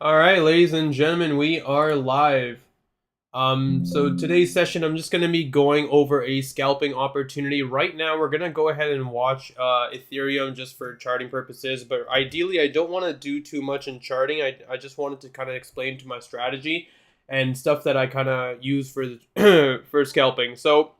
All right, ladies and gentlemen, we are live. So today's session, I'm just going to be going over a scalping opportunity. Right now, we're going to go ahead and watch Ethereum just for charting purposes. But ideally, I don't want to do too much in charting. I just wanted to kind of explain to my strategy and stuff that I kind of use for for scalping. So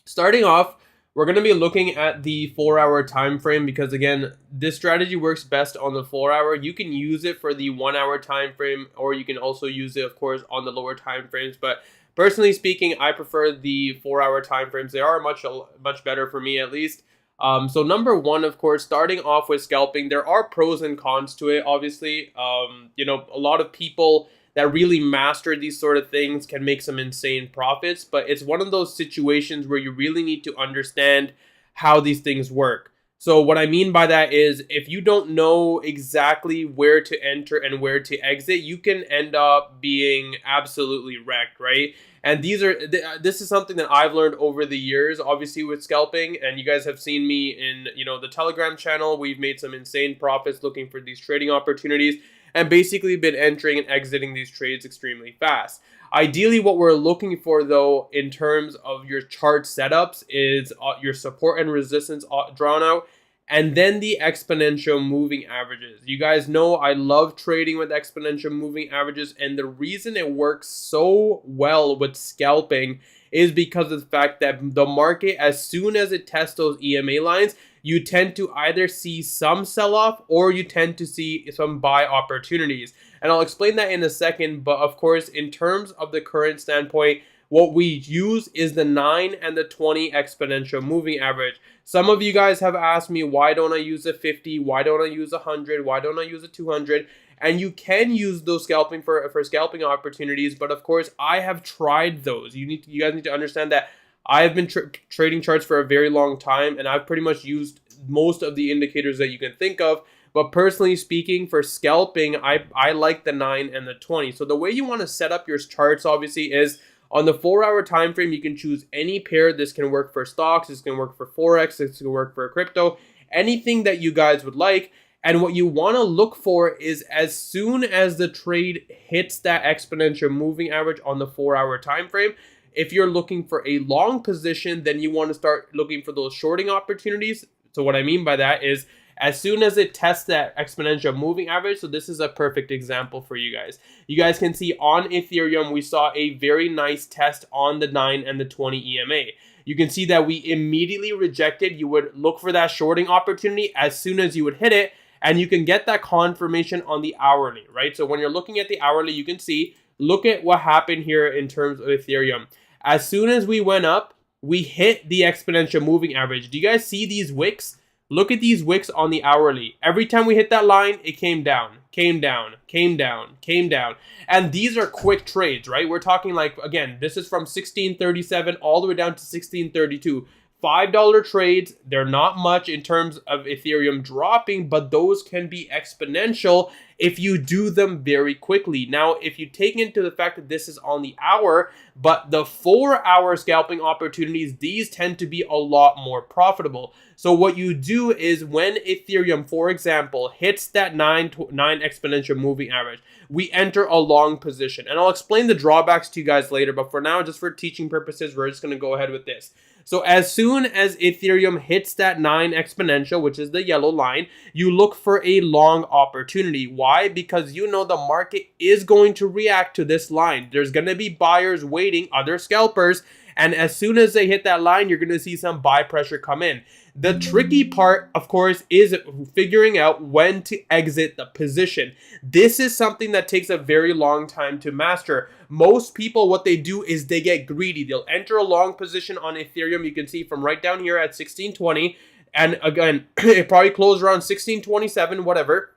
starting off, we're going to be looking at the 4 hour time frame because again, this strategy works best on the 4 hour. You can use it for the 1 hour time frame, or you can also use it, of course, on the lower time frames. But personally speaking, I prefer the 4 hour time frames. They are much better for me, at least. So number one, of course, starting off with scalping, there are pros and cons to it. Obviously, a lot of people that really master these sort of things can make some insane profits, but it's one of those situations where you really need to understand how these things work. So what I mean by that is if you don't know exactly where to enter and where to exit, you can end up being absolutely wrecked, right? And this is something that I've learned over the years, obviously with scalping, and you guys have seen me in, the Telegram channel. We've made some insane profits looking for these trading opportunities and basically been entering and exiting these trades extremely fast. Ideally, what we're looking for, though, in terms of your chart setups is your support and resistance drawn out, and then the exponential moving averages. You guys know I love trading with exponential moving averages, and the reason it works so well with scalping is because of the fact that the market, as soon as it tests those EMA lines, you tend to either see some sell-off or you tend to see some buy opportunities. And I'll explain that in a second, but of course, in terms of the current standpoint, what we use is the 9 and the 20 exponential moving average. Some of you guys have asked me, why don't I use a 50? Why don't I use a 100? Why don't I use a 200? And you can use those scalping for scalping opportunities, but of course, I have tried those. You guys need to understand that I have been trading charts for a very long time, and I've pretty much used most of the indicators that you can think of. But personally speaking, for scalping, I like the 9 and the 20. So the way you want to set up your charts, obviously, is on the 4 hour time frame, you can choose any pair. This can work for stocks, this can work for Forex, this can work for crypto, anything that you guys would like. And what you want to look for is as soon as the trade hits that exponential moving average on the 4 hour time frame, if you're looking for a long position, then you want to start looking for those shorting opportunities. So what I mean by that is as soon as it tests that exponential moving average, so this is a perfect example for you guys. You guys can see on Ethereum, we saw a very nice test on the 9 and the 20 EMA. You can see that we immediately rejected. You would look for that shorting opportunity as soon as you would hit it, and you can get that confirmation on the hourly, right? So when you're looking at the hourly, you can see, look at what happened here in terms of Ethereum. As soon as we went up, we hit the exponential moving average. Do you guys see these wicks? Look at these wicks on the hourly. Every time we hit that line, it came down, came down, came down, came down. And these are quick trades, right? We're talking like, again, this is from 1637 all the way down to 1632. $5 trades, they're not much in terms of Ethereum dropping, but those can be exponential if you do them very quickly. Now, if you take into the fact that this is on the hour, but the 4 hour scalping opportunities, these tend to be a lot more profitable. So what you do is when Ethereum, for example, hits that 9 exponential moving average, we enter a long position. And I'll explain the drawbacks to you guys later, but for now, just for teaching purposes, we're just going to go ahead with this. So as soon as Ethereum hits that 9 exponential, which is the yellow line, you look for a long opportunity. Why? Because you know the market is going to react to this line. There's going to be buyers waiting, other scalpers, and as soon as they hit that line, you're going to see some buy pressure come in. The tricky part, of course, is figuring out when to exit the position. This is something that takes a very long time to master. Most people, what they do is they get greedy. They'll enter a long position on Ethereum. You can see from right down here at 1620. And again, it probably closed around 1627, whatever.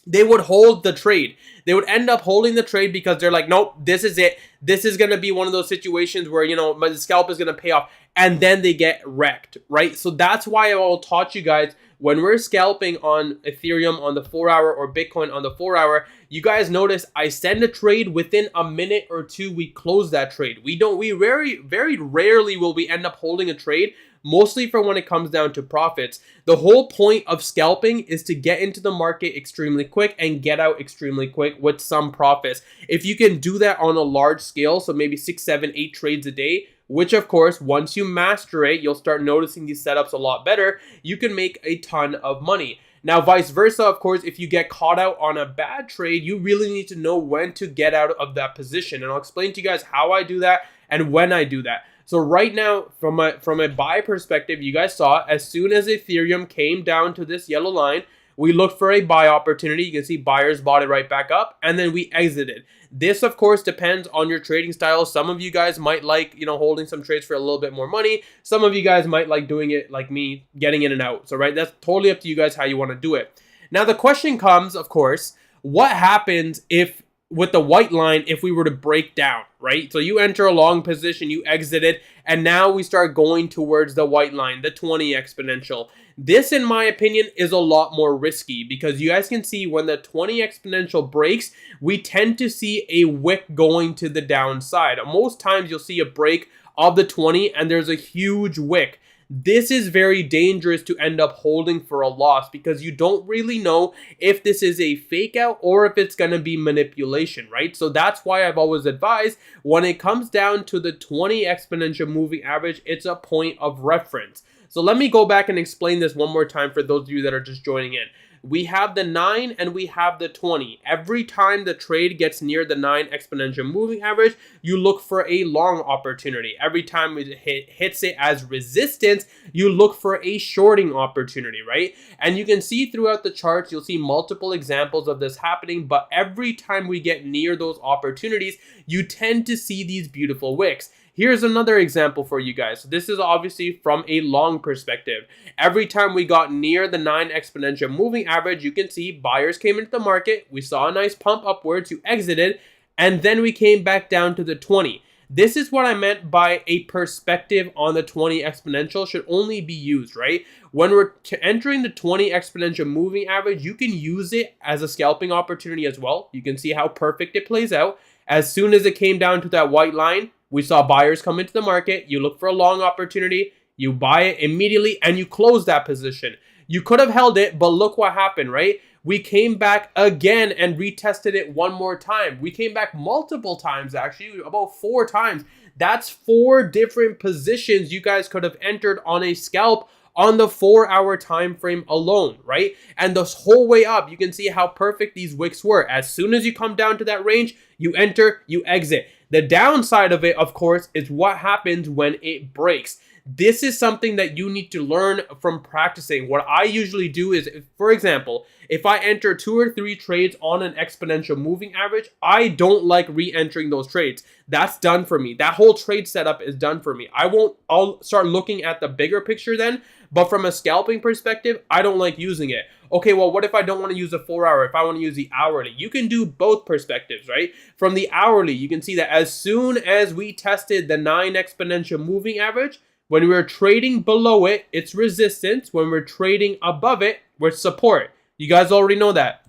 They would hold the trade. They would end up holding the trade because they're like, nope, this is it. This is going to be one of those situations where, my scalp is going to pay off. And then they get wrecked, right? So that's why I all taught you guys when we're scalping on Ethereum on the 4-hour or Bitcoin on the 4-hour, you guys notice I send a trade within a minute or two, we close that trade. We very rarely will we end up holding a trade, mostly for when it comes down to profits. The whole point of scalping is to get into the market extremely quick and get out extremely quick with some profits. If you can do that on a large scale, so maybe 6, 7, 8 trades a day, which of course, once you master it, you'll start noticing these setups a lot better, you can make a ton of money. Now, vice versa, of course, if you get caught out on a bad trade, you really need to know when to get out of that position. And I'll explain to you guys how I do that and when I do that. So right now, from a buy perspective, you guys saw as soon as Ethereum came down to this yellow line, we looked for a buy opportunity. You can see buyers bought it right back up, and then we exited. This, of course, depends on your trading style. Some of you guys might like, holding some trades for a little bit more money. Some of you guys might like doing it like me, getting in and out. So, right, that's totally up to you guys how you want to do it. Now, the question comes, of course, what happens if with the white line if we were to break down, right? So you enter a long position, you exit it, and now we start going towards the white line, the 20 exponential. This, in my opinion, is a lot more risky because you guys can see when the 20 exponential breaks, we tend to see a wick going to the downside. Most times you'll see a break of the 20 and there's a huge wick. This is very dangerous to end up holding for a loss because you don't really know if this is a fake out or if it's going to be manipulation, right? So that's why I've always advised when it comes down to the 20 exponential moving average, it's a point of reference. So let me go back and explain this one more time for those of you that are just joining in. We have the 9 and we have the 20. Every time the trade gets near the 9 exponential moving average, you look for a long opportunity. Every time it hits it as resistance, you look for a shorting opportunity, right? And you can see throughout the charts, you'll see multiple examples of this happening, but every time we get near those opportunities, you tend to see these beautiful wicks. Here's another example for you guys. So this is obviously from a long perspective. Every time we got near the 9 exponential moving average, you can see buyers came into the market. We saw a nice pump upwards, you exited, and then we came back down to the 20. This is what I meant by a perspective on the 20 exponential should only be used, right? When we're entering the 20 exponential moving average, you can use it as a scalping opportunity as well. You can see how perfect it plays out. As soon as it came down to that white line, we saw buyers come into the market. You look for a long opportunity, you buy it immediately, and you close that position. You could have held it, but look what happened, right? We came back again and retested it one more time. We came back multiple times, actually, about 4 times. That's 4 different positions you guys could have entered on a scalp on the 4-hour time frame alone, right? And this whole way up, you can see how perfect these wicks were. As soon as you come down to that range, you enter, you exit. The downside of it, of course, is what happens when it breaks. This is something that you need to learn from practicing. What I usually do is, for example, if I enter 2 or 3 trades on an exponential moving average, I don't like re-entering those trades. That's done for me. That whole trade setup is done for me. I'll start looking at the bigger picture then, but from a scalping perspective, I don't like using it. Okay, well, what if I don't want to use the 4-hour? If I want to use the hourly? You can do both perspectives, right? From the hourly, you can see that as soon as we tested the 9 exponential moving average, when we're trading below it, it's resistance. When we're trading above it, we're support. You guys already know that.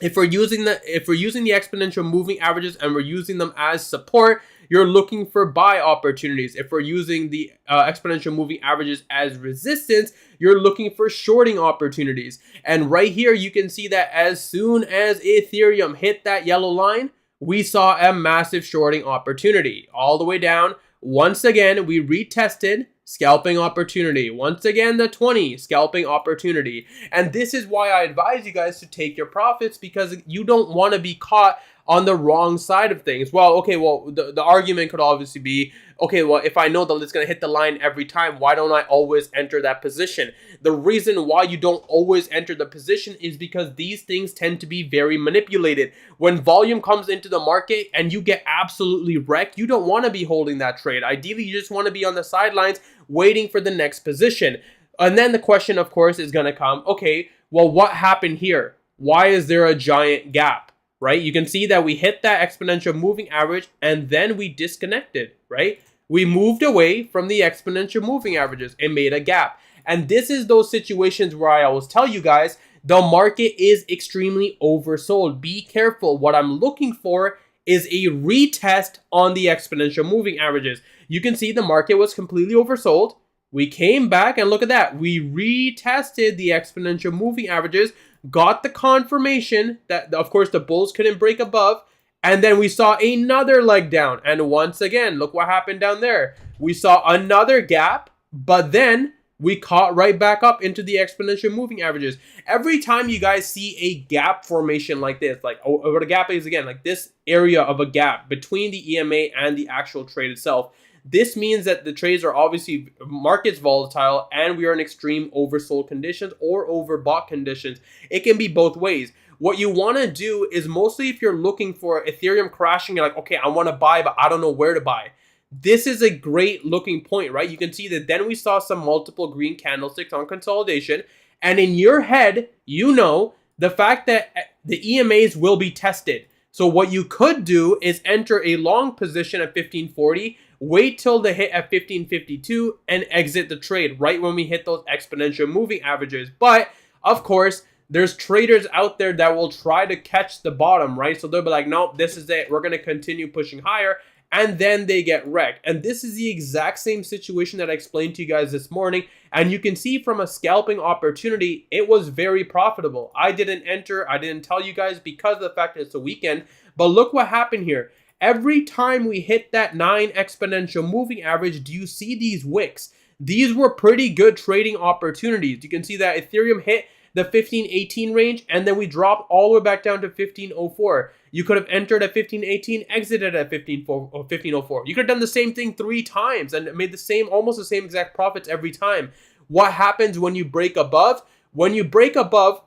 If we're using the exponential moving averages and we're using them as support, you're looking for buy opportunities. If we're using the exponential moving averages as resistance, you're looking for shorting opportunities. And right here, you can see that as soon as Ethereum hit that yellow line, we saw a massive shorting opportunity all the way down. Once again, we retested scalping opportunity. Once again, the 20 scalping opportunity. And this is why I advise you guys to take your profits, because you don't want to be caught on the wrong side of things. Well, okay, well, the argument could obviously be, okay, well, if I know that it's going to hit the line every time, why don't I always enter that position? The reason why you don't always enter the position is because these things tend to be very manipulated. When volume comes into the market and you get absolutely wrecked, you don't want to be holding that trade. Ideally, you just want to be on the sidelines waiting for the next position. And then the question, of course, is going to come, okay, well, what happened here? Why is there a giant gap? Right? You can see that we hit that exponential moving average and then we disconnected, right? We moved away from the exponential moving averages and made a gap. And this is those situations where I always tell you guys, the market is extremely oversold. Be careful. What I'm looking for is a retest on the exponential moving averages. You can see the market was completely oversold. We came back and look at that. We retested the exponential moving averages, got the confirmation that, of course, the bulls couldn't break above. And then we saw another leg down. And once again, look what happened down there. We saw another gap, but then we caught right back up into the exponential moving averages. Every time you guys see a gap formation like this, like what a gap is again, like this area of a gap between the EMA and the actual trade itself, this means that the trades are obviously markets volatile and we are in extreme oversold conditions or overbought conditions. It can be both ways. What you want to do is mostly if you're looking for Ethereum crashing, you're like, okay, I want to buy, but I don't know where to buy. This is a great looking point, right? You can see that then we saw some multiple green candlesticks on consolidation. And in your head, you know the fact that the EMAs will be tested. So what you could do is enter a long position at 1540, wait till the hit at 1552 and exit the trade right when we hit those exponential moving averages. But of course, there's traders out there that will try to catch the bottom, right? So they'll be like, nope, this is it. We're going to continue pushing higher. And then they get wrecked. And this is the exact same situation that I explained to you guys this morning. And you can see from a scalping opportunity, it was very profitable. I didn't enter. I didn't tell you guys because of the fact that it's a weekend. But look what happened here. Every time we hit that 9 exponential moving average, do you see these wicks? These were pretty good trading opportunities. You can see that Ethereum hit the 1518 range, and then we dropped all the way back down to 1504. You could have entered at 1518, exited at 1504. You could have done the same thing 3 times and made the same, almost the same exact profits every time. What happens when you break above? When you break above,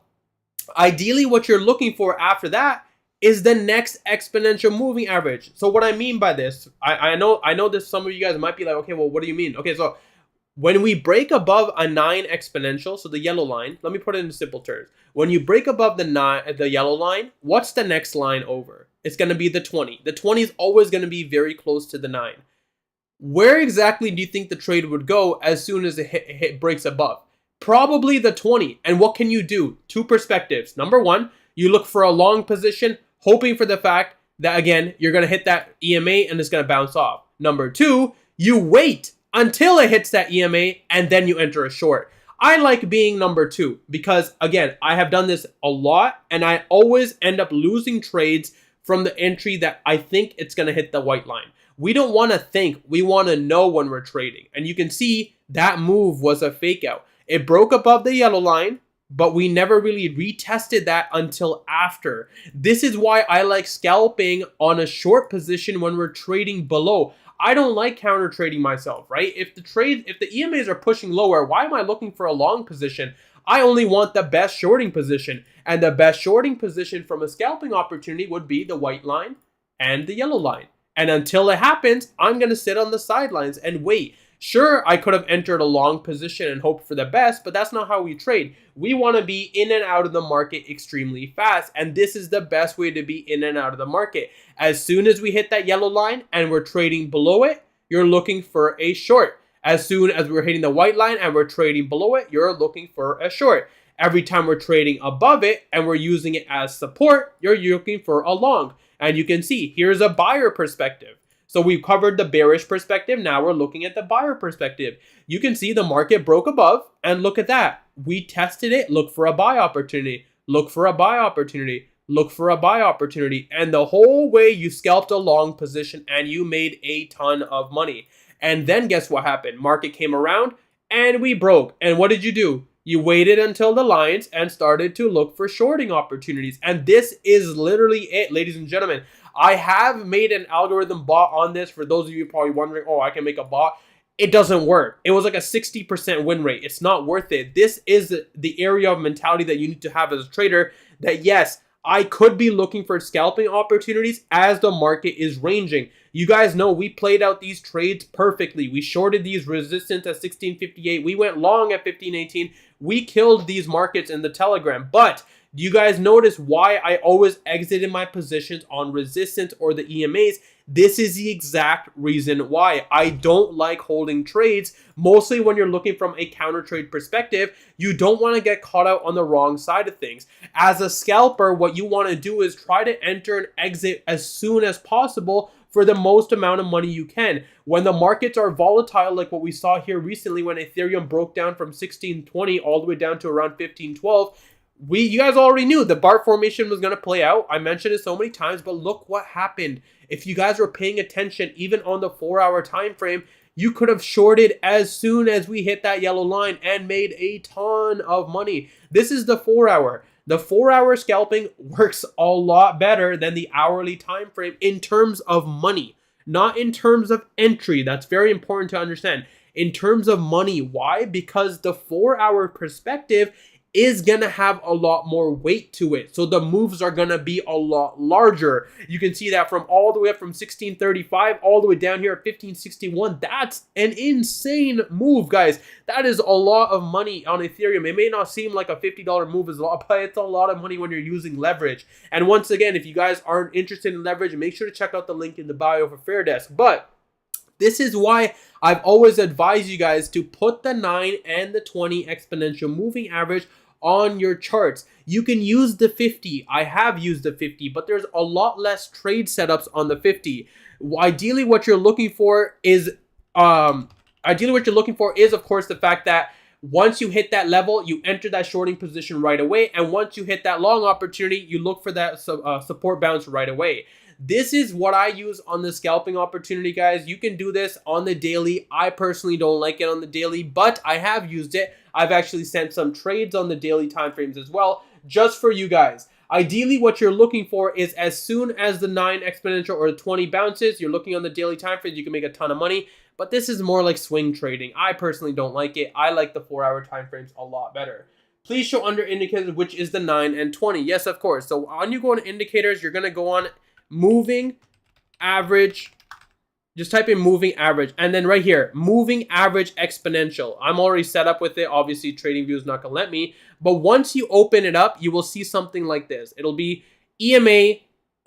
ideally what you're looking for after that is the next exponential moving average. So what I mean by this, I know that some of you guys might be like, okay, well, what do you mean? Okay, so when we break above a 9 exponential, so the yellow line, let me put it in simple terms. When you break above the yellow line, what's the next line over? It's going to be the 20. The 20 is always going to be very close to the 9. Where exactly do you think the trade would go as soon as it breaks above? Probably the 20. And what can you do? 2 perspectives. Number 1, you look for a long position, hoping for the fact that, again, you're going to hit that EMA and it's going to bounce off. Number 2, you wait until it hits that EMA and then you enter a short. I like being number 2 because, again, I have done this a lot and I always end up losing trades from the entry that I think it's going to hit the white line. We don't want to think, we want to know when we're trading. And you can see that move was a fake out. It broke above the yellow line, but we never really retested that until after. This is why I like scalping on a short position when we're trading below. I don't like counter trading myself, right? If the EMAs are pushing lower, why am I looking for a long position? I only want the best shorting position. And the best shorting position from a scalping opportunity would be the white line and the yellow line. And until it happens, I'm going to sit on the sidelines and wait. Sure, I could have entered a long position and hoped for the best, but that's not how we trade. We want to be in and out of the market extremely fast, and this is the best way to be in and out of the market. As soon as we hit that yellow line and we're trading below it, you're looking for a short. As soon as we're hitting the white line and we're trading below it, you're looking for a short. Every time we're trading above it and we're using it as support, you're looking for a long. And you can see, here's a buyer perspective. So we've covered the bearish perspective. Now we're looking at the buyer perspective. You can see the market broke above and look at that. We tested it. Look for a buy opportunity. Look for a buy opportunity. Look for a buy opportunity. And the whole way you scalped a long position and you made a ton of money. And then guess what happened? Market came around and we broke. And what did you do? You waited until the lines and started to look for shorting opportunities. And this is literally it, ladies and gentlemen. I have made an algorithm bot on this. For those of you probably wondering, oh, I can make a bot. It doesn't work. It was like a 60% win rate. It's not worth it. This is the area of mentality that you need to have as a trader, that yes, I could be looking for scalping opportunities as the market is ranging. You guys know we played out these trades perfectly. We shorted these resistance at 1658. We went long at 1518. We killed these markets in the Telegram. But Do you guys notice why I always exited my positions on resistance or the EMAs? This is the exact reason why. I don't like holding trades, mostly when you're looking from a counter trade perspective. You don't want to get caught out on the wrong side of things. As a scalper, what you want to do is try to enter and exit as soon as possible for the most amount of money you can. When the markets are volatile, like what we saw here recently when Ethereum broke down from 1620 all the way down to around 1512, you guys already knew the bar formation was going to play out. I mentioned it so many times, but look what happened. If you guys were paying attention, even on the 4-hour time frame, you could have shorted as soon as we hit that yellow line and made a ton of money. This is the 4-hour. The 4-hour scalping works a lot better than the hourly time frame in terms of money, not in terms of entry. That's very important to understand. In terms of money, why? Because the 4-hour perspective is going to have a lot more weight to it. So the moves are going to be a lot larger. You can see that from all the way up from 1635 all the way down here at 1561. That's an insane move, guys. That is a lot of money on Ethereum. It may not seem like a $50 move is a lot, but it's a lot of money when you're using leverage. And once again, if you guys aren't interested in leverage, make sure to check out the link in the bio for Fairdesk. But this is why I've always advised you guys to put the 9 and the 20 exponential moving average on your charts. You can use the 50. I have used the 50, but there's a lot less trade setups on the 50. Ideally, what you're looking for is, of course, the fact that once you hit that level, you enter that shorting position right away. And once you hit that long opportunity, you look for that support bounce right away. This is what I use on the scalping opportunity, guys. You can do this on the daily. I personally don't like it on the daily, but I have used it. I've actually sent some trades on the daily timeframes as well, just for you guys. Ideally, what you're looking for is as soon as the 9 exponential or the 20 bounces, you're looking on the daily timeframes, you can make a ton of money. But this is more like swing trading. I personally don't like it. I like the 4-hour timeframes a lot better. Please show under indicators, which is the 9 and 20. Yes, of course. So when you go on indicators, you're going to go on moving average. Just type in moving average, and then right here, moving average exponential. I'm already set up with it. Obviously, TradingView is not going to let me. But once you open it up, you will see something like this. It'll be EMA,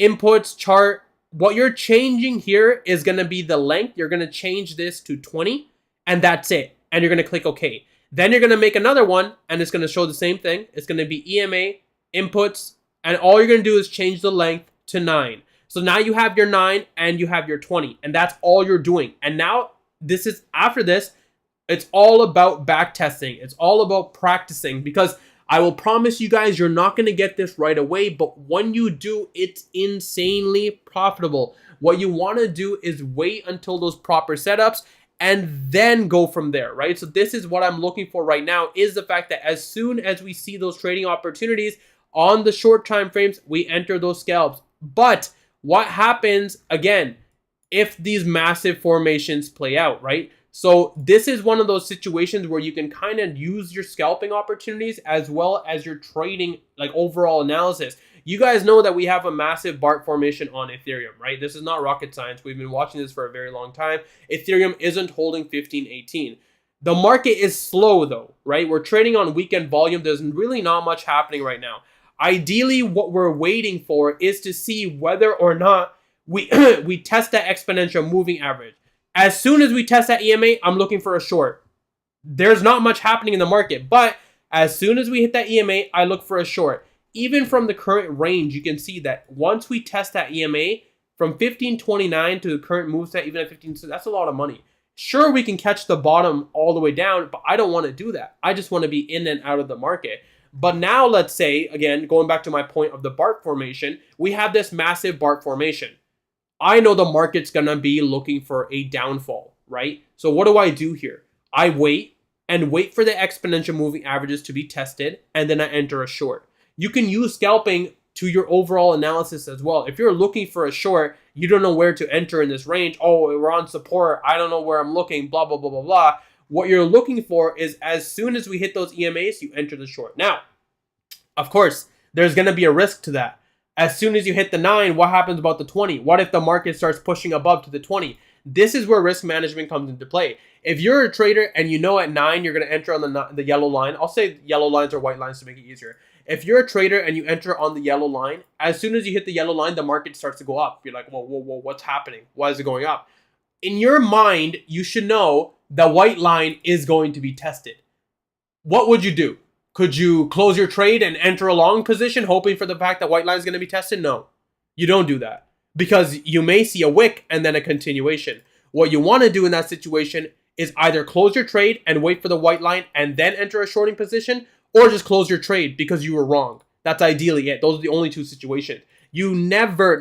inputs, chart. What you're changing here is going to be the length. You're going to change this to 20, and that's it. And you're going to click OK. Then you're going to make another one, and it's going to show the same thing. It's going to be EMA, inputs, and all you're going to do is change the length to 9. So now you have your 9 and you have your 20, and that's all you're doing. And now after this, it's all about back testing. It's all about practicing, because I will promise you guys, you're not going to get this right away, but when you do, it's insanely profitable. What you want to do is wait until those proper setups and then go from there, right? So this is what I'm looking for right now, is the fact that as soon as we see those trading opportunities on the short time frames, we enter those scalps. But what happens, again, if these massive formations play out, right? So this is one of those situations where you can kind of use your scalping opportunities as well as your trading, like overall analysis. You guys know that we have a massive BART formation on Ethereum, right? This is not rocket science. We've been watching this for a very long time. Ethereum isn't holding 1518. The market is slow though, right? We're trading on weekend volume. There's really not much happening right now. Ideally, what we're waiting for is to see whether or not we we test that exponential moving average. As soon as we test that EMA, I'm looking for a short. There's not much happening in the market, but as soon as we hit that EMA, I look for a short. Even from the current range, you can see that once we test that EMA from 1529 to the current move set, even at 15, so that's a lot of money. Sure, we can catch the bottom all the way down, but I don't want to do that. I just want to be in and out of the market. But now let's say, again, going back to my point of the BART formation, we have this massive BART formation. I know the market's going to be looking for a downfall, right? So what do I do here? I wait for the exponential moving averages to be tested, and then I enter a short. You can use scalping to your overall analysis as well. If you're looking for a short, you don't know where to enter in this range. Oh, we're on support. I don't know where I'm looking, blah, blah, blah, blah, blah. What you're looking for is as soon as we hit those EMAs, you enter the short. Now, of course, there's going to be a risk to that. As soon as you hit the 9, what happens about the 20? What if the market starts pushing above to the 20? This is where risk management comes into play. If you're a trader and you know at 9 you're going to enter on the yellow line, I'll say yellow lines or white lines to make it easier. If you're a trader and you enter on the yellow line, as soon as you hit the yellow line, the market starts to go up. You're like, whoa, what's happening? Why is it going up? In your mind, you should know the white line is going to be tested. What would you do? Could you close your trade and enter a long position hoping for the fact that white line is going to be tested? No, you don't do that, because you may see a wick and then a continuation. What you want to do in that situation is either close your trade and wait for the white line and then enter a shorting position, or just close your trade because you were wrong. That's ideally it. Those are the only two situations. You never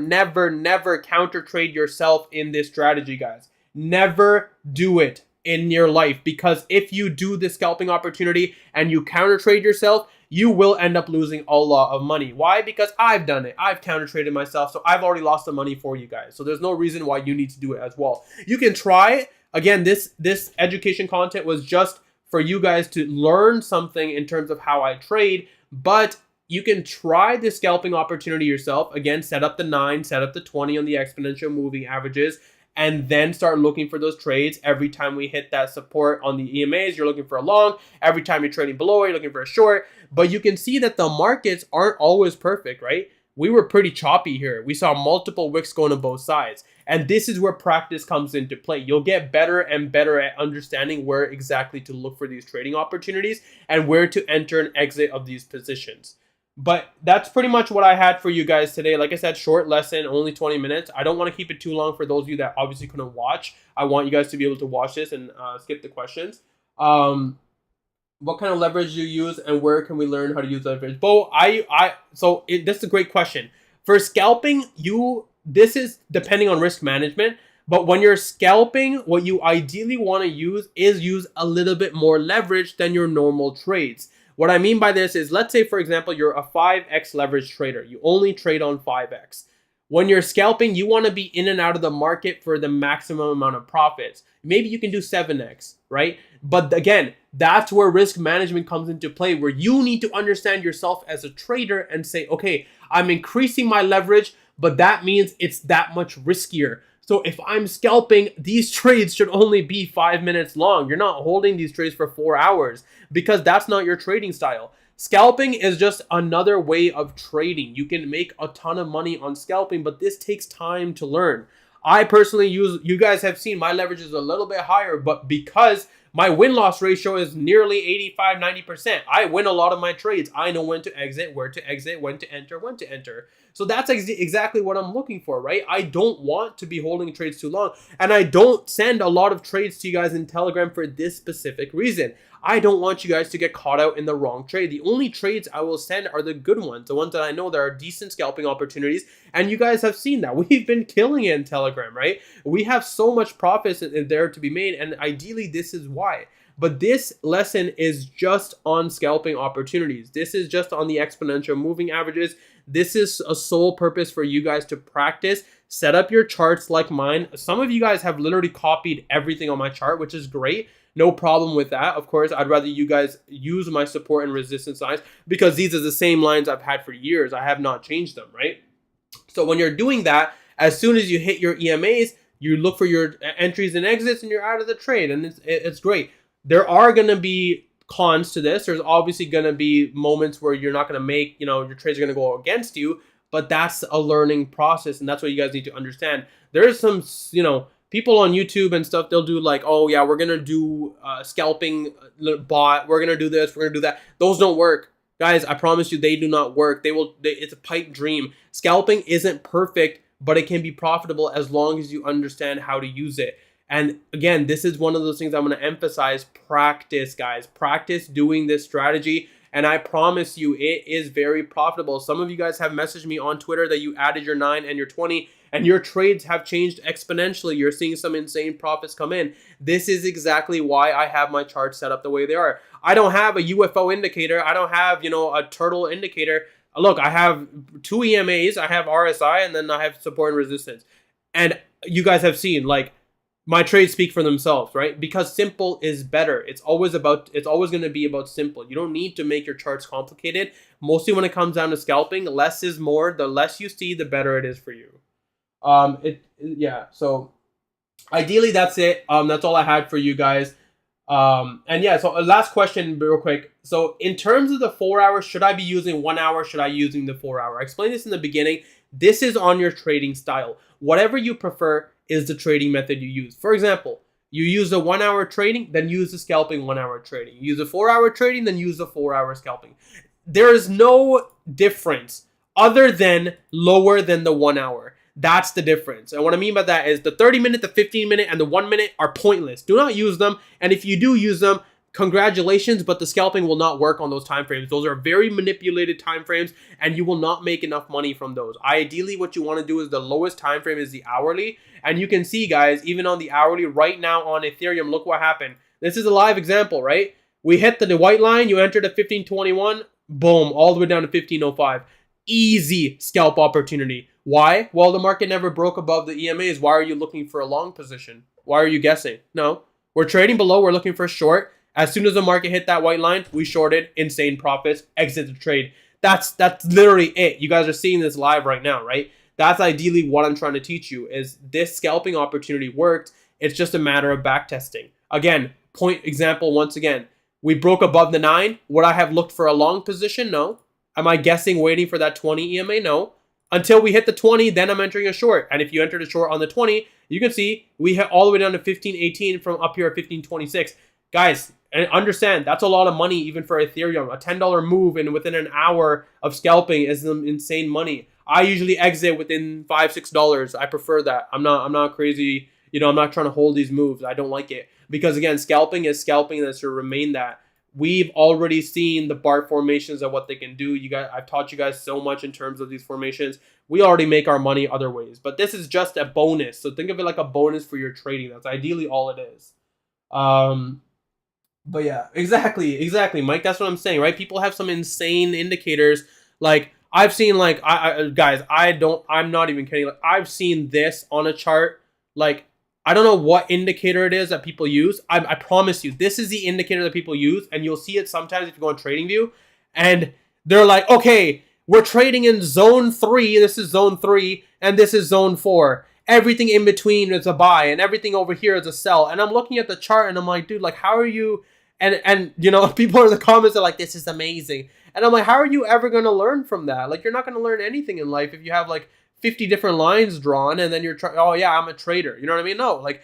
counter trade yourself in this strategy, guys. Never do it in your life, because if you do the scalping opportunity and you counter trade yourself, you will end up losing a lot of money. Why? Because I've done it. I've counter traded myself, so I've already lost the money for you guys. So there's no reason why you need to do it as well. You can try. Again, this education content was just for you guys to learn something in terms of how I trade, but you can try the scalping opportunity yourself. Again, set up the 9, set up the 20 on the exponential moving averages, and then start looking for those trades. Every time we hit that support on the EMAs, you're looking for a long. Every time you're trading below, you're looking for a short. But you can see that the markets aren't always perfect, right? We were pretty choppy here. We saw multiple wicks going on both sides. And this is where practice comes into play. You'll get better and better at understanding where exactly to look for these trading opportunities and where to enter and exit of these positions. But that's pretty much what I had for you guys today. Like I said, short lesson, only 20 minutes. I don't want to keep it too long for those of you that obviously couldn't watch. I want you guys to be able to watch this and skip the questions. What kind of leverage do you use, and where can we learn how to use leverage? Bo, this is a great question. For scalping, this is depending on risk management. But when you're scalping, what you ideally want to use a little bit more leverage than your normal trades. What I mean by this is, let's say, for example, you're a 5x leverage trader. You only trade on 5x. When you're scalping, you want to be in and out of the market for the maximum amount of profits. Maybe you can do 7x, right? But again, that's where risk management comes into play, where you need to understand yourself as a trader and say, okay, I'm increasing my leverage, but that means it's that much riskier. So if I'm scalping, these trades should only be 5 minutes long. You're not holding these trades for 4 hours, because that's not your trading style. Scalping is just another way of trading. You can make a ton of money on scalping, but this takes time to learn. I personally you guys have seen my leverage is a little bit higher, but because my win-loss ratio is nearly 85, 90%. I win a lot of my trades. I know when to exit, where to exit, when to enter, when to enter. So that's exactly what I'm looking for, right? I don't want to be holding trades too long. And I don't send a lot of trades to you guys in Telegram for this specific reason. I don't want you guys to get caught out in the wrong trade. The only trades I will send are the good ones, the ones that I know there are decent scalping opportunities. And you guys have seen that. We've been killing it in Telegram, right? We have so much profits there to be made. And ideally, this is why. But this lesson is just on scalping opportunities. This is just on the exponential moving averages. This is a sole purpose for you guys to practice. Set up your charts like mine. Some of you guys have literally copied everything on my chart, which is great. No problem with that. Of course, I'd rather you guys use my support and resistance lines, because these are the same lines I've had for years. I have not changed them, right? So when you're doing that, as soon as you hit your EMAs, you look for your entries and exits, and you're out of the trade, and it's great. There are going to be cons to this. There's obviously going to be moments where you're not going to make, your trades are going to go against you, but that's a learning process, and that's what you guys need to understand. There's some, people on YouTube and stuff, they'll do like, oh yeah, we're going to do scalping bot. We're going to do this. We're going to do that. Those don't work. Guys, I promise you, they do not work. It's a pipe dream. Scalping isn't perfect, but it can be profitable as long as you understand how to use it. And again, this is one of those things I'm going to emphasize. Practice, guys. Practice doing this strategy. And I promise you, it is very profitable. Some of you guys have messaged me on Twitter that you added your 9 and your 20, and your trades have changed exponentially. You're seeing some insane profits come in. This is exactly why I have my charts set up the way they are. I don't have a UFO indicator. I don't have, a turtle indicator. Look, I have 2 EMAs. I have RSI, and then I have support and resistance. And you guys have seen, my trades speak for themselves, right? Because simple is better. It's always going to be about simple. You don't need to make your charts complicated. Mostly when it comes down to scalping, less is more. The less you see, the better it is for you. So Ideally, that's it. That's all I had for you guys. And yeah, so last question real quick. So in terms of the 4 hours, should I be using 1 hour? Should I be using the 4 hour? I explained this in the beginning. This is on your trading style. Whatever you prefer is the trading method you use. For example, you use the 1 hour trading, then use the scalping 1 hour trading. You use the 4 hour trading, then use the 4 hour scalping. There is no difference other than lower than the 1 hour. That's the difference. And what I mean by that is the 30-minute, the 15-minute, and the 1 minute are pointless. Do not use them. And if you do use them, congratulations, but the scalping will not work on those time frames. Those are very manipulated time frames, and you will not make enough money from those. Ideally, what you want to do is the lowest time frame is the hourly. And you can see, guys, even on the hourly right now on Ethereum, look what happened. This is a live example, right? We hit the white line. You entered at 1521. Boom, all the way down to 1505. Easy scalp opportunity. Why? Well, the market never broke above the EMAs. Why are you looking for a long position? Why are you guessing? No. We're trading below. We're looking for a short. As soon as the market hit that white line, we shorted. Insane profits. Exit the trade. That's literally it. You guys are seeing this live right now, right? That's ideally what I'm trying to teach you is this scalping opportunity worked. It's just a matter of back testing. Again, point example once again. We broke above the 9. Would I have looked for a long position? No. Am I guessing waiting for that 20 EMA? No. Until we hit the 20, then I'm entering a short. And if you entered a short on the 20, you can see we hit all the way down to 1518 from up here at 1526. Guys, understand, that's a lot of money even for Ethereum. A $10 move and within an hour of scalping is some insane money. I usually exit within $5-6. I prefer that. I'm not crazy. I'm not trying to hold these moves. I don't like it. Because again, scalping is scalping, and that's to remain that. We've already seen the BART formations of what they can do. I've taught you guys so much in terms of these formations. We already make our money other ways, but this is just a bonus. So think of it like a bonus for your trading. That's ideally all it is. But yeah, exactly, Mike. That's what I'm saying, right? People have some insane indicators. Like I've seen, like guys, I'm not even kidding. Like I've seen this on a chart, like. I don't know what indicator it is that people use. I promise you, this is the indicator that people use, and you'll see it sometimes if you go on TradingView, and they're like, okay, we're trading in zone 3, this is zone 3, and this is zone 4. Everything in between is a buy, and everything over here is a sell. And I'm looking at the chart, and I'm like, dude, like, how are you... And people in the comments are like, this is amazing. And I'm like, how are you ever going to learn from that? Like, you're not going to learn anything in life if you have, like, 50 different lines drawn and then you're trying, oh yeah, I'm a trader. You know what I mean? No, like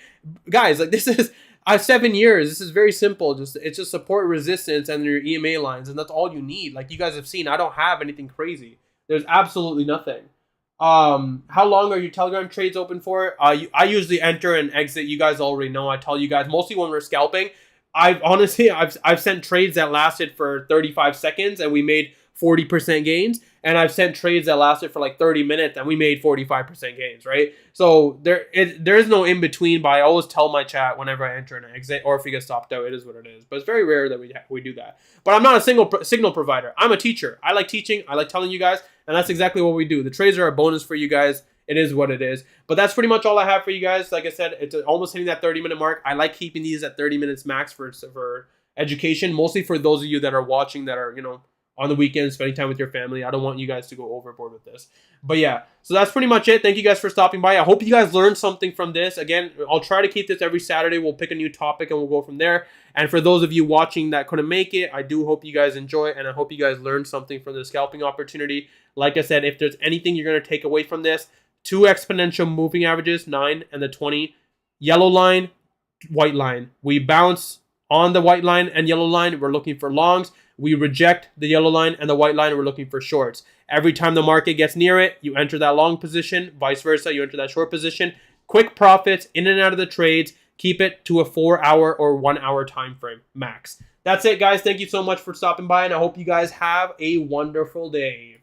guys, like this is, I have 7 years. This is very simple. It's just support, resistance, and your EMA lines. And that's all you need. Like you guys have seen, I don't have anything crazy. There's absolutely nothing. How long are your Telegram trades open for? I usually enter and exit. You guys already know. I tell you guys, mostly when we're scalping. I've sent trades that lasted for 35 seconds and we made 40% gains. And I've sent trades that lasted for like 30 minutes and we made 45% gains, right? So there is no in between, but I always tell my chat whenever I enter and exit, or if we get stopped out, it is what it is. But it's very rare that we do that. But I'm not a signal provider. I'm a teacher. I like teaching. I like telling you guys, and that's exactly what we do. The trades are a bonus for you guys. It is what it is. But that's pretty much all I have for you guys. Like I said, it's almost hitting that 30-minute mark. I like keeping these at 30 minutes max for education, mostly for those of you that are watching that are, on the weekends, spending time with your family. I don't want you guys to go overboard with this. But yeah, so that's pretty much it. Thank you guys for stopping by. I hope you guys learned something from this. Again, I'll try to keep this every Saturday. We'll pick a new topic and we'll go from there. And for those of you watching that couldn't make it, I do hope you guys enjoy it, and I hope you guys learned something from the scalping opportunity. Like I said, if there's anything you're going to take away from this, 2 exponential moving averages, 9 and the 20, yellow line, white line. We bounce on the white line and yellow line. We're looking for longs. We reject the yellow line and the white line. We're looking for shorts. Every time the market gets near it, you enter that long position. Vice versa, you enter that short position. Quick profits in and out of the trades. Keep it to a 4-hour or 1-hour time frame max. That's it, guys. Thank you so much for stopping by, and I hope you guys have a wonderful day.